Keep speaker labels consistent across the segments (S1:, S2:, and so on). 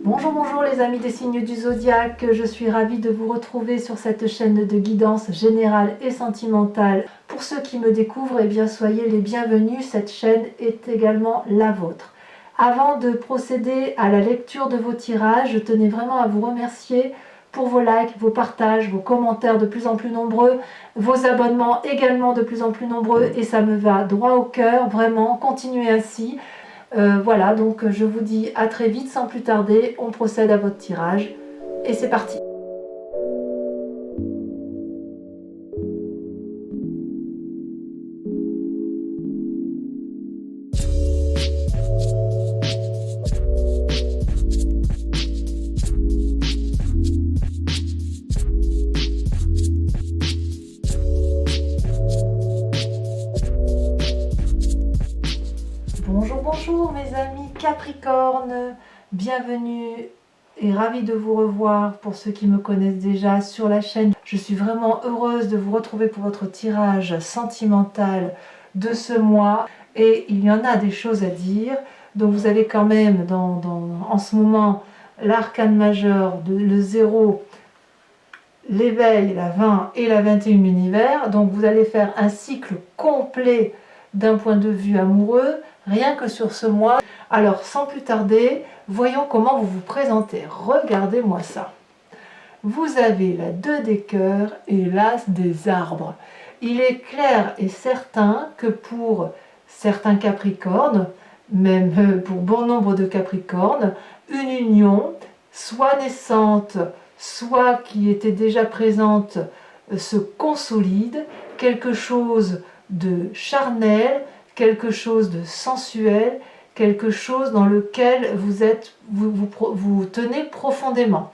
S1: Bonjour, bonjour les amis des signes du zodiaque, je suis ravie de vous retrouver sur cette chaîne de guidance générale et sentimentale. Pour ceux qui me découvrent, eh bien soyez les bienvenus, cette chaîne est également la vôtre. Avant de procéder à la lecture de vos tirages, je tenais vraiment à vous remercier pour vos likes, vos partages, vos commentaires de plus en plus nombreux, vos abonnements également de plus en plus nombreux et ça me va droit au cœur, vraiment, continuez ainsi. Voilà, donc je vous dis à très vite sans plus tarder, on procède à votre tirage et c'est parti. Bonjour, bonjour mes amis Capricorne, bienvenue et ravie de vous revoir pour ceux qui me connaissent déjà sur la chaîne. Je suis vraiment heureuse de vous retrouver pour votre tirage sentimental de ce mois et il y en a des choses à dire. Donc vous avez quand même en ce moment l'arcane majeur, le 0, l'éveil, la 20 et la 21 univers. Donc vous allez faire un cycle complet d'un point de vue amoureux, rien que sur ce mois. Alors sans plus tarder, voyons comment vous vous présentez. Regardez-moi ça. Vous avez la 2 des cœurs et l'as des arbres. Il est clair et certain que pour certains Capricornes, même pour bon nombre de Capricornes, une union, soit naissante, soit qui était déjà présente, se consolide, quelque chose de charnel, quelque chose de sensuel, quelque chose dans lequel vous tenez profondément.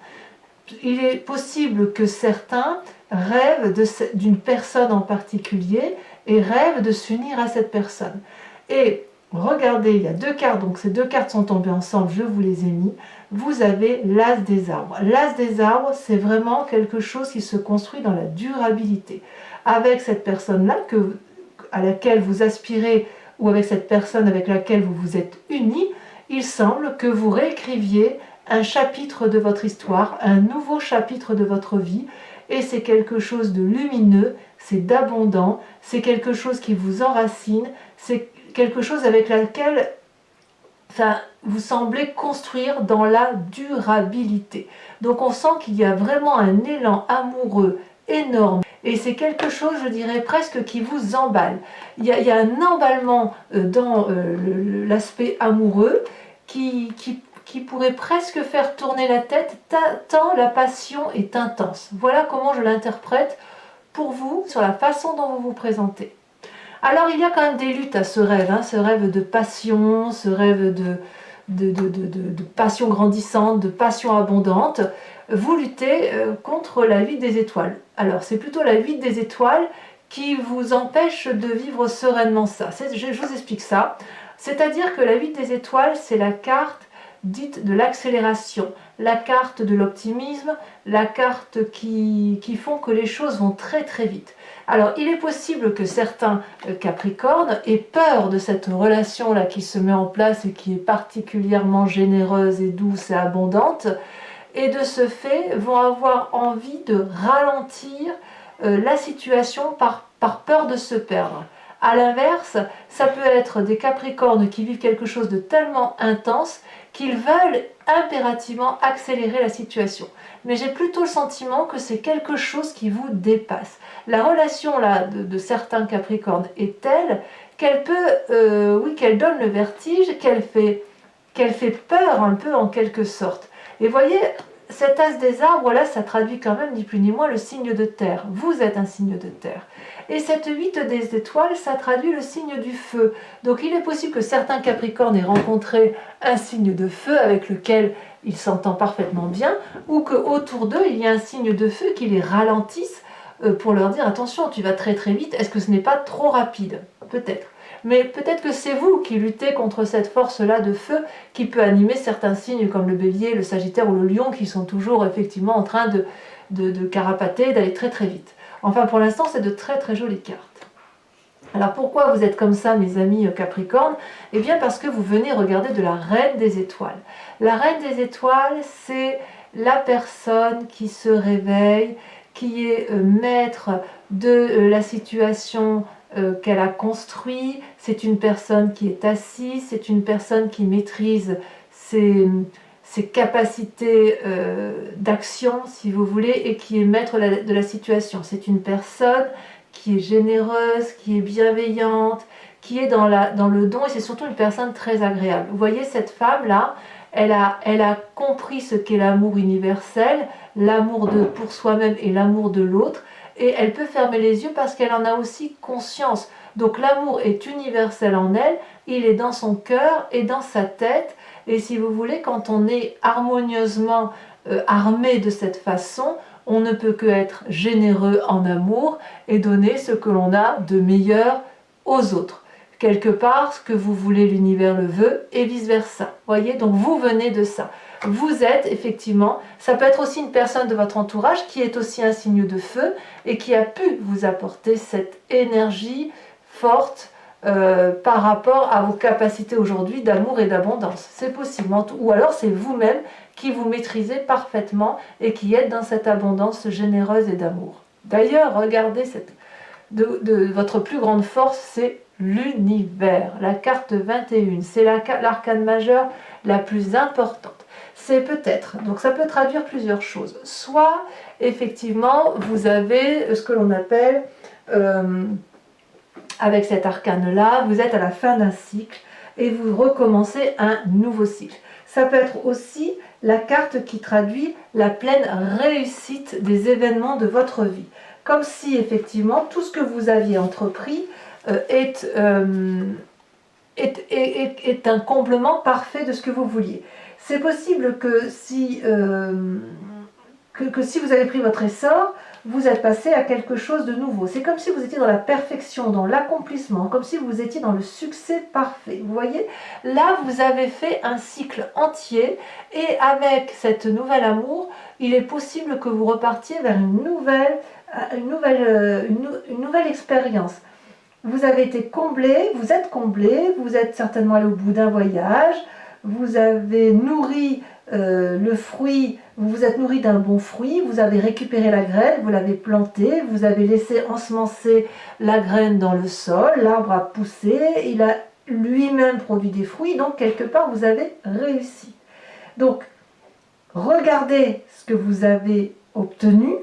S1: Il est possible que certains rêvent d'une personne en particulier et rêvent de s'unir à cette personne. Et regardez, il y a 2 cartes, donc ces 2 cartes sont tombées ensemble, je vous les ai mis. Vous avez l'as des arbres. L'as des arbres, c'est vraiment quelque chose qui se construit dans la durabilité. Avec cette personne-là à laquelle vous aspirez ou avec cette personne avec laquelle vous vous êtes unis, il semble que vous réécriviez un chapitre de votre histoire, un nouveau chapitre de votre vie, et c'est quelque chose de lumineux, c'est d'abondant, c'est quelque chose qui vous enracine, c'est quelque chose avec laquelle vous semblez construire dans la durabilité. Donc on sent qu'il y a vraiment un élan amoureux énorme et c'est quelque chose, je dirais presque, qui vous emballe. Il y a un emballement dans l'aspect amoureux qui pourrait presque faire tourner la tête tant la passion est intense. Voilà comment je l'interprète pour vous sur la façon dont vous vous présentez. Alors il y a quand même des luttes à ce rêve de passion, ce rêve de passion grandissante, de passion abondante. Vous luttez contre la 8 des étoiles. Alors c'est plutôt la 8 des étoiles qui vous empêche de vivre sereinement ça. Je vous explique ça. C'est-à-dire que la 8 des étoiles, c'est la carte dite de l'accélération, la carte de l'optimisme, la carte qui font que les choses vont très très vite. Alors il est possible que certains Capricornes aient peur de cette relation-là qui se met en place et qui est particulièrement généreuse et douce et abondante, et de ce fait vont avoir envie de ralentir la situation par peur de se perdre. A l'inverse, ça peut être des Capricornes qui vivent quelque chose de tellement intense qu'ils veulent impérativement accélérer la situation. Mais j'ai plutôt le sentiment que c'est quelque chose qui vous dépasse. La relation là de certains Capricornes est telle qu'elle peut, qu'elle donne le vertige, qu'elle fait peur un peu en quelque sorte. Et voyez, cet as des arbres là, ça traduit quand même ni plus ni moins le signe de terre. Vous êtes un signe de terre. Et cette 8 des étoiles, ça traduit le signe du feu. Donc il est possible que certains Capricornes aient rencontré un signe de feu avec lequel ils s'entendent parfaitement bien, ou qu'autour d'eux, il y a un signe de feu qui les ralentisse pour leur dire attention, tu vas très très vite, est-ce que ce n'est pas trop rapide? Peut-être. Mais peut-être que c'est vous qui luttez contre cette force-là de feu qui peut animer certains signes comme le bélier, le sagittaire ou le lion qui sont toujours effectivement en train de carapater, d'aller très très vite. Enfin pour l'instant c'est de très très jolies cartes. Alors pourquoi vous êtes comme ça, mes amis Capricorne? Eh bien parce que vous venez regarder de la Reine des Étoiles. La Reine des Étoiles, c'est la personne qui se réveille, qui est maître de la situation qu'elle a construite. C'est une personne qui est assise, c'est une personne qui maîtrise ses capacités d'action, si vous voulez, et qui est maître de la situation. C'est une personne qui est généreuse, qui est bienveillante, qui est dans le don, et c'est surtout une personne très agréable. Vous voyez, cette femme-là, elle a compris ce qu'est l'amour universel, l'amour pour soi-même et l'amour de l'autre, et elle peut fermer les yeux parce qu'elle en a aussi conscience. Donc l'amour est universel en elle, il est dans son cœur et dans sa tête, et si vous voulez, quand on est harmonieusement armé de cette façon, on ne peut que être généreux en amour et donner ce que l'on a de meilleur aux autres. Quelque part, ce que vous voulez, l'univers le veut, et vice-versa. Voyez, donc vous venez de ça. Vous êtes effectivement, ça peut être aussi une personne de votre entourage qui est aussi un signe de feu et qui a pu vous apporter cette énergie forte par rapport à vos capacités aujourd'hui d'amour et d'abondance. C'est possible, ou alors c'est vous-même qui vous maîtrisez parfaitement et qui êtes dans cette abondance généreuse et d'amour. D'ailleurs, regardez, votre plus grande force, c'est l'univers, la carte 21, c'est l'arcane majeure la plus importante. C'est peut-être, donc ça peut traduire plusieurs choses. Soit, effectivement, vous avez ce que l'on appelle, avec cet arcane-là, vous êtes à la fin d'un cycle et vous recommencez un nouveau cycle. Ça peut être aussi la carte qui traduit la pleine réussite des événements de votre vie. Comme si, effectivement, tout ce que vous aviez entrepris est un comblement parfait de ce que vous vouliez. C'est possible que si vous avez pris votre essor, vous êtes passé à quelque chose de nouveau. C'est comme si vous étiez dans la perfection, dans l'accomplissement, comme si vous étiez dans le succès parfait. Vous voyez, là, vous avez fait un cycle entier et avec cette nouvelle amour, il est possible que vous repartiez vers une nouvelle expérience. Vous avez été comblé, vous êtes certainement allé au bout d'un voyage, vous avez nourri le fruit, vous vous êtes nourri d'un bon fruit, vous avez récupéré la graine, vous l'avez plantée, vous avez laissé ensemencer la graine dans le sol, l'arbre a poussé, il a lui-même produit des fruits, donc quelque part vous avez réussi. Donc, regardez ce que vous avez obtenu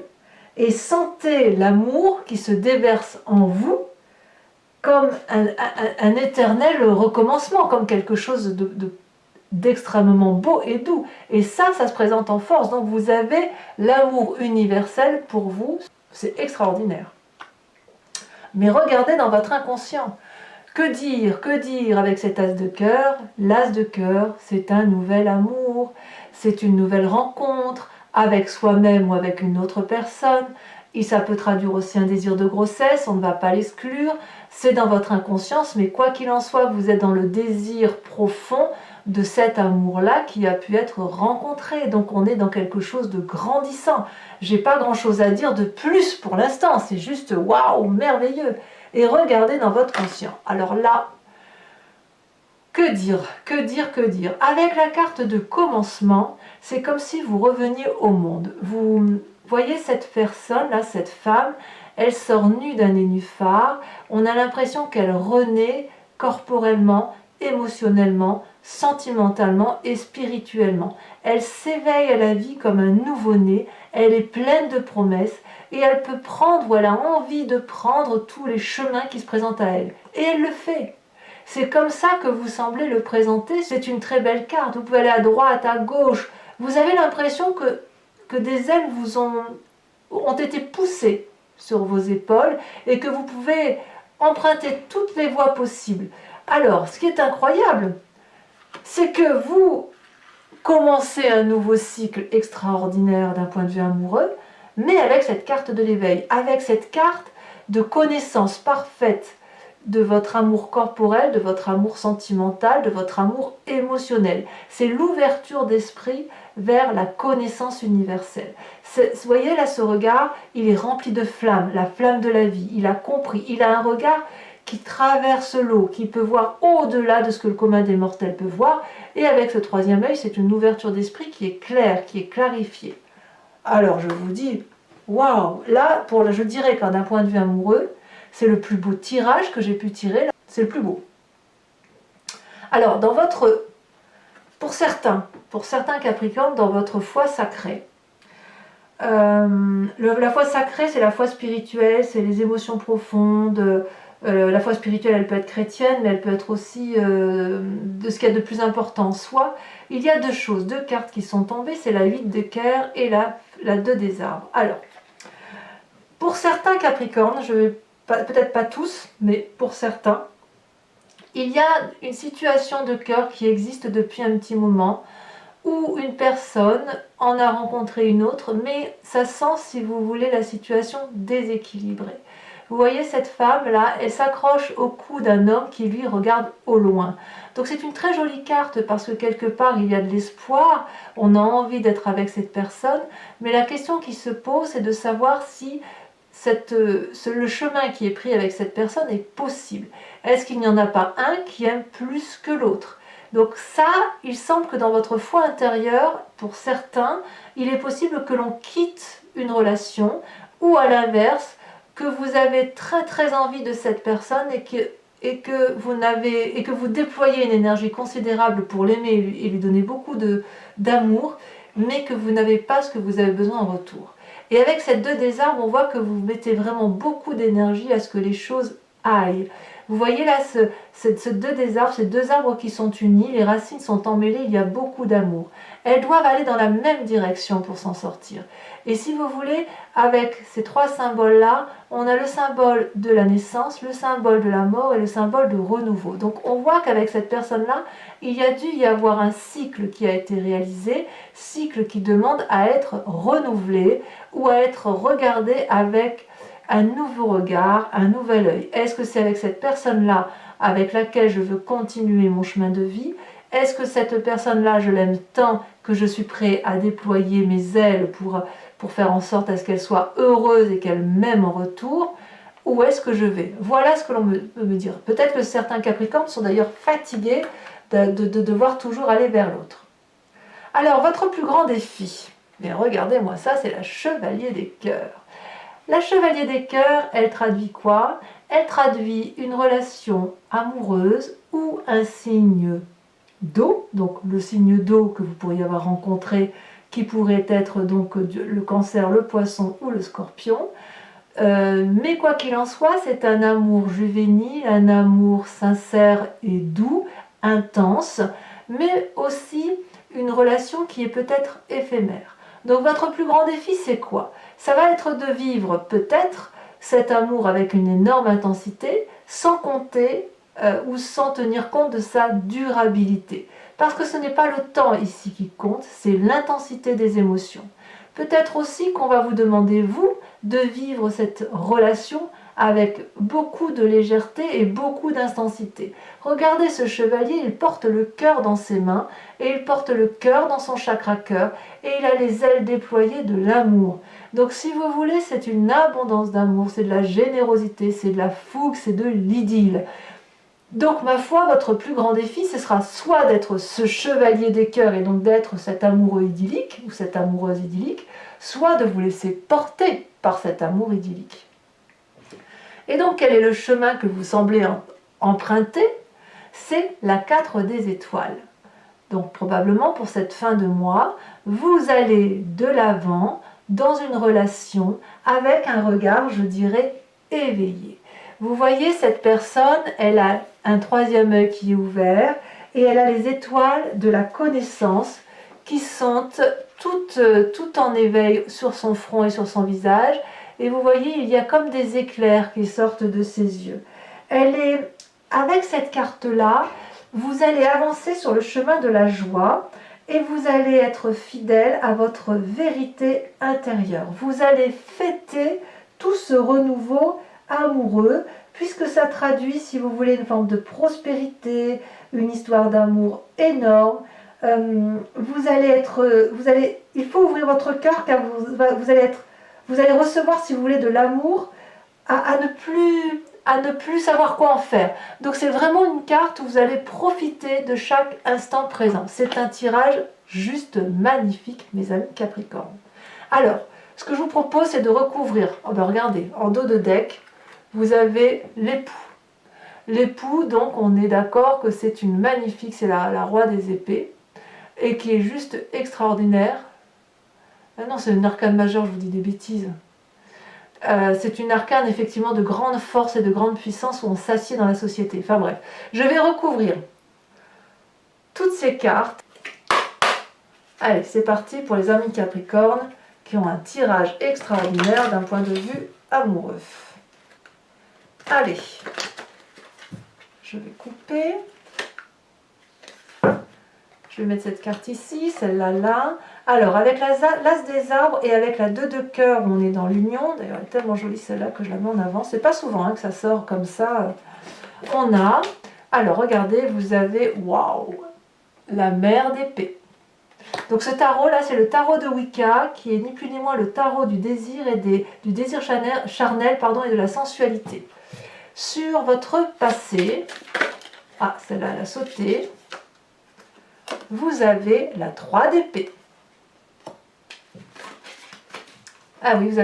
S1: et sentez l'amour qui se déverse en vous comme un éternel recommencement, comme quelque chose d'extrêmement beau et doux. Et ça se présente en force. Donc vous avez l'amour universel pour vous. C'est extraordinaire. Mais regardez dans votre inconscient. Que dire avec cet as de cœur? L'as de cœur, c'est un nouvel amour. C'est une nouvelle rencontre avec soi-même ou avec une autre personne. Et ça peut traduire aussi un désir de grossesse, on ne va pas l'exclure. C'est dans votre inconscience, mais quoi qu'il en soit, vous êtes dans le désir profond de cet amour-là qui a pu être rencontré. Donc on est dans quelque chose de grandissant. J'ai pas grand-chose à dire de plus pour l'instant, c'est juste waouh, merveilleux. Et regardez dans votre conscient. Alors là, que dire? Avec la carte de commencement, c'est comme si vous reveniez au monde. Vous voyez cette personne-là, cette femme, elle sort nue d'un nénuphar. On a l'impression qu'elle renaît corporellement, émotionnellement, sentimentalement et spirituellement. Elle s'éveille à la vie comme un nouveau-né, elle est pleine de promesses et elle peut prendre ou elle a envie de prendre tous les chemins qui se présentent à elle. Et elle le fait. C'est comme ça que vous semblez le présenter, c'est une très belle carte. Vous pouvez aller à droite, à gauche. Vous avez l'impression que des ailes vous ont été poussées sur vos épaules et que vous pouvez emprunter toutes les voies possibles. Alors, ce qui est incroyable, c'est que vous commencez un nouveau cycle extraordinaire d'un point de vue amoureux, mais avec cette carte de l'éveil, avec cette carte de connaissance parfaite de votre amour corporel, de votre amour sentimental, de votre amour émotionnel. C'est l'ouverture d'esprit vers la connaissance universelle. Vous voyez là ce regard, il est rempli de flammes, la flamme de la vie. Il a compris, il a un regard qui traverse l'eau, qui peut voir au-delà de ce que le commun des mortels peut voir. Et avec ce troisième œil, c'est une ouverture d'esprit qui est claire, qui est clarifiée. Alors je vous dis, waouh, là, je dirais qu'un d'un point de vue amoureux, c'est le plus beau tirage que j'ai pu tirer, c'est le plus beau. Alors, pour certains Capricornes, dans votre foi sacrée, la foi sacrée, c'est la foi spirituelle, c'est les émotions profondes. La foi spirituelle, elle peut être chrétienne, mais elle peut être aussi de ce qu'il y a de plus important en soi. Il y a deux choses, deux cartes qui sont tombées, c'est la 8 de cœur et la 2 des arbres. Alors, pour certains Capricornes, peut-être pas tous, mais pour certains, il y a une situation de cœur qui existe depuis un petit moment, où une personne en a rencontré une autre, mais ça sent, si vous voulez, la situation déséquilibrée. Vous voyez cette femme-là, elle s'accroche au cou d'un homme qui lui regarde au loin. Donc c'est une très jolie carte parce que quelque part il y a de l'espoir, on a envie d'être avec cette personne, mais la question qui se pose c'est de savoir si le chemin qui est pris avec cette personne est possible. Est-ce qu'il n'y en a pas un qui aime plus que l'autre ? Donc ça, il semble que dans votre foi intérieure, pour certains, il est possible que l'on quitte une relation ou à l'inverse, que vous avez très très envie de cette personne et que vous déployez une énergie considérable pour l'aimer et lui donner beaucoup d'amour, mais que vous n'avez pas ce que vous avez besoin en retour. Et avec cette 2 des arbres, on voit que vous mettez vraiment beaucoup d'énergie à ce que les choses aillent. Vous voyez là ce 2 des arbres, ces deux arbres qui sont unis, les racines sont emmêlées, il y a beaucoup d'amour. Elles doivent aller dans la même direction pour s'en sortir. Et si vous voulez, avec ces 3 symboles-là, on a le symbole de la naissance, le symbole de la mort et le symbole de renouveau. Donc on voit qu'avec cette personne-là, il y a dû y avoir un cycle qui a été réalisé, cycle qui demande à être renouvelé ou à être regardé avec un nouveau regard, un nouvel œil. Est-ce que c'est avec cette personne-là avec laquelle je veux continuer mon chemin de vie? Est-ce que cette personne-là, je l'aime tant que je suis prêt à déployer mes ailes pour faire en sorte à ce qu'elle soit heureuse et qu'elle m'aime en retour? Où est-ce que je vais? Voilà ce que l'on peut me dire. Peut-être que certains Capricornes sont d'ailleurs fatigués de devoir toujours aller vers l'autre. Alors, votre plus grand défi, mais regardez-moi ça, c'est la chevalier des cœurs. La chevalier des cœurs, elle traduit quoi? Elle traduit une relation amoureuse ou un signe d'eau, donc le signe d'eau que vous pourriez avoir rencontré, qui pourrait être donc le cancer, le poisson ou le scorpion. Mais quoi qu'il en soit, c'est un amour juvénile, un amour sincère et doux, intense, mais aussi une relation qui est peut-être éphémère. Donc votre plus grand défi, c'est quoi? Ça va être de vivre peut-être cet amour avec une énorme intensité, sans compter ou sans tenir compte de sa durabilité. Parce que ce n'est pas le temps ici qui compte, c'est l'intensité des émotions. Peut-être aussi qu'on va vous demander, vous, de vivre cette relation avec beaucoup de légèreté et beaucoup d'intensité. Regardez ce chevalier, il porte le cœur dans ses mains et il porte le cœur dans son chakra cœur et il a les ailes déployées de l'amour. Donc si vous voulez, c'est une abondance d'amour, c'est de la générosité, c'est de la fougue, c'est de l'idylle. Donc ma foi, votre plus grand défi, ce sera soit d'être ce chevalier des cœurs et donc d'être cet amoureux idyllique ou cette amoureuse idyllique, soit de vous laisser porter par cet amour idyllique. Et donc quel est le chemin que vous semblez emprunter? C'est la 4 des étoiles. Donc probablement pour cette fin de mois, vous allez de l'avant dans une relation avec un regard, je dirais, éveillé. Vous voyez, cette personne, elle a un troisième œil qui est ouvert et elle a les étoiles de la connaissance qui sont toutes en éveil sur son front et sur son visage. Et vous voyez, il y a comme des éclairs qui sortent de ses yeux. Avec cette carte-là, vous allez avancer sur le chemin de la joie et vous allez être fidèle à votre vérité intérieure. Vous allez fêter tout ce renouveau amoureux, puisque ça traduit, si vous voulez, une forme de prospérité, une histoire d'amour énorme. Il faut ouvrir votre cœur car vous allez recevoir, si vous voulez, de l'amour à ne plus à ne plus savoir quoi en faire. Donc c'est vraiment une carte où vous allez profiter de chaque instant présent. C'est un tirage juste magnifique, mes amis Capricorne. Alors, ce que je vous propose, c'est de recouvrir, oh ben regardez, en dos de deck, vous avez l'époux. L'époux, donc on est d'accord que c'est une magnifique, c'est la roi des épées, et qui est juste extraordinaire. Ah non, c'est une arcane majeure, je vous dis des bêtises. C'est une arcane effectivement de grande force et de grande puissance où on s'assied dans la société. Enfin bref, je vais recouvrir toutes ces cartes. Allez, c'est parti pour les amis Capricorne qui ont un tirage extraordinaire d'un point de vue amoureux. Allez, je vais couper. Je vais mettre cette carte ici, celle-là là. Alors, avec l'as des arbres et avec la 2 de cœur, on est dans l'union. D'ailleurs, elle est tellement jolie celle-là que je la mets en avant. C'est pas souvent que ça sort comme ça. On a, alors regardez, vous avez, waouh, la mère d'épée. Donc ce tarot-là, c'est le tarot de Wicca, qui est ni plus ni moins le tarot du désir et du désir charnel, pardon, et de la sensualité. Sur votre passé, ah, celle-là, elle a sauté. Vous avez la 3 d'épée. Ah oui, on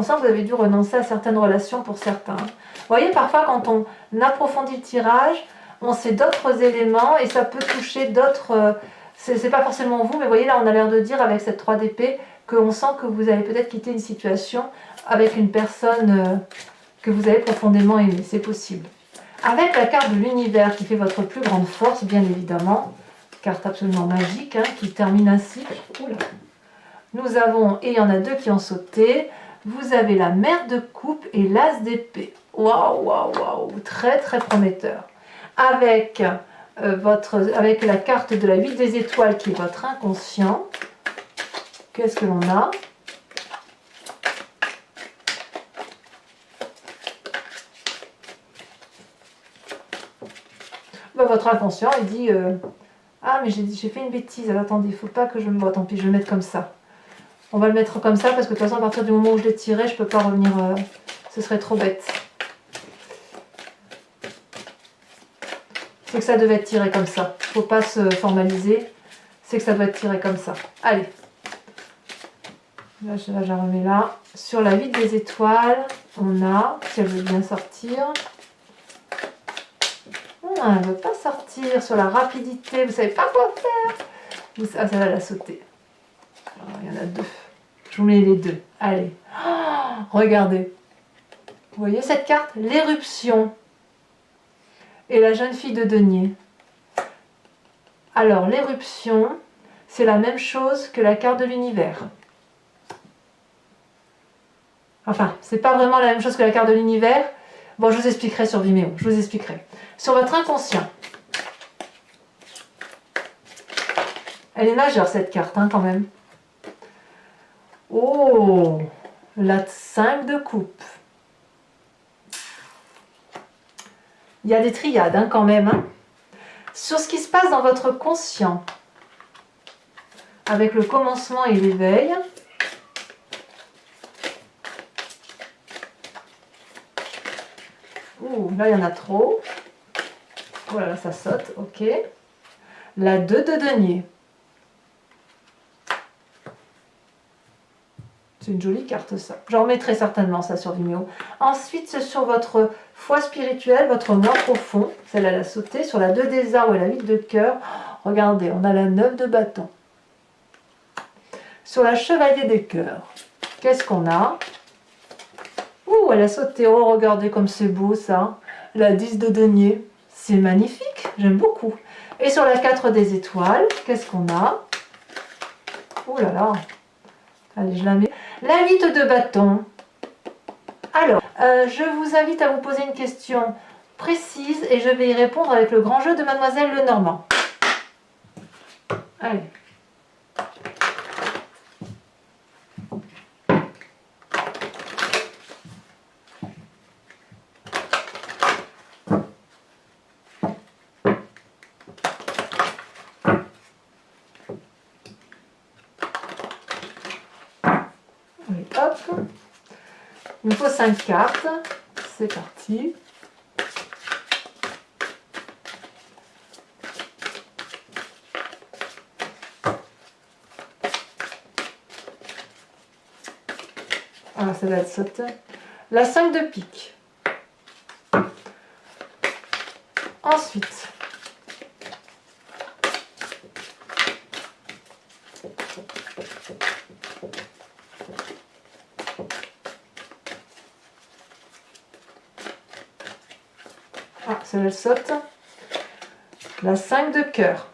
S1: sent que vous avez dû renoncer à certaines relations pour certains. Vous voyez, parfois quand on approfondit le tirage, on sait d'autres éléments et ça peut toucher d'autres... c'est pas forcément vous, mais vous voyez là, on a l'air de dire avec cette 3 d'épée qu'on sent que vous allez peut-être quitter une situation avec une personne que vous avez profondément aimée. C'est possible. Avec la carte de l'univers qui fait votre plus grande force, bien évidemment, carte absolument magique, hein, qui termine ainsi. Oula. Nous avons, et il y en a 2 qui ont sauté, vous avez la mère de coupe et l'as d'épée. Waouh, waouh, waouh, très très prometteur. Avec, avec la carte de la 8 des étoiles qui est votre inconscient, qu'est-ce que l'on a? Ben, votre inconscient, il dit ah, mais j'ai fait une bêtise, alors attendez, il ne faut pas que je me... Bon, tant pis, je vais le mettre comme ça. On va le mettre comme ça, parce que de toute façon, à partir du moment où je l'ai tiré, je ne peux pas revenir... ce serait trop bête. C'est que ça devait être tiré comme ça. Il ne faut pas se formaliser. C'est que ça doit être tiré comme ça. Allez. Là, je la remets là. Sur la 8 des étoiles, on a, si elle veut bien sortir... elle ne veut pas sortir. Sur la rapidité, vous ne savez pas quoi faire. Ah, ça va la sauter. Alors, il y en a 2. Je vous mets les 2. Allez. Oh, regardez. Vous voyez cette carte? L'éruption. Et la jeune fille de denier. Alors, l'éruption, c'est la même chose que la carte de l'univers. Enfin, c'est pas vraiment la même chose que la carte de l'univers. Bon, je vous expliquerai sur Vimeo. Je vous expliquerai. Sur votre inconscient. Elle est majeure, cette carte, hein, quand même. Oh, la 5 de coupe. Il y a des triades, hein, quand même. Hein. Sur ce qui se passe dans votre conscient, avec le commencement et l'éveil. Ouh, là, il y en a trop. Oh là là, ça saute, ok. La 2 de denier. C'est une jolie carte, ça. J'en remettrai certainement ça sur Vimeo. Ensuite, c'est sur votre foi spirituelle, votre moi profond. Celle-là, elle a sauté. Sur la 2 des arbres et la 8 de cœur. Regardez, on a la 9 de bâton. Sur la chevalier des cœurs, qu'est-ce qu'on a? Ouh, elle a sauté. Oh, regardez comme c'est beau, ça. La 10 de denier. C'est magnifique. J'aime beaucoup. Et sur la 4 des étoiles, qu'est-ce qu'on a? Ouh là là. Allez, je la mets. La 8 de bâton. Alors, je vous invite à vous poser une question précise et je vais y répondre avec le grand jeu de Mademoiselle Lenormand. Allez. Hop. Il me faut 5 cartes. c'est parti. Ah, celle-là, elle saute. La 5 de pique. Ensuite, ah, celle-là, elle saute. La 5 de cœur.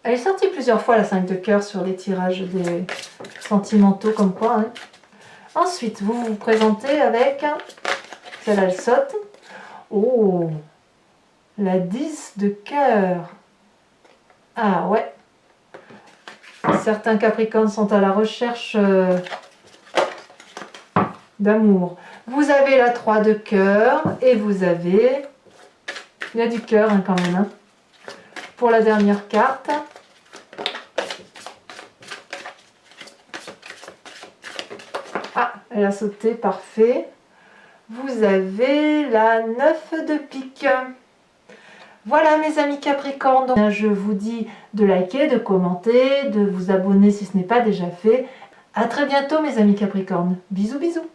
S1: Elle est sortie plusieurs fois, la 5 de cœur, sur les tirages des sentimentaux, comme quoi. Hein. Ensuite, vous vous présentez avec... Celle-là, elle saute. Oh, la 10 de cœur. Ah ouais. Certains Capricornes sont à la recherche d'amour. Vous avez la 3 de cœur et vous avez... Il y a du cœur hein, quand même. Hein. Pour la dernière carte. Ah, elle a sauté, parfait. Vous avez la 9 de pique. Voilà mes amis Capricorne, je vous dis de liker, de commenter, de vous abonner si ce n'est pas déjà fait. A très bientôt mes amis Capricorne. Bisous bisous.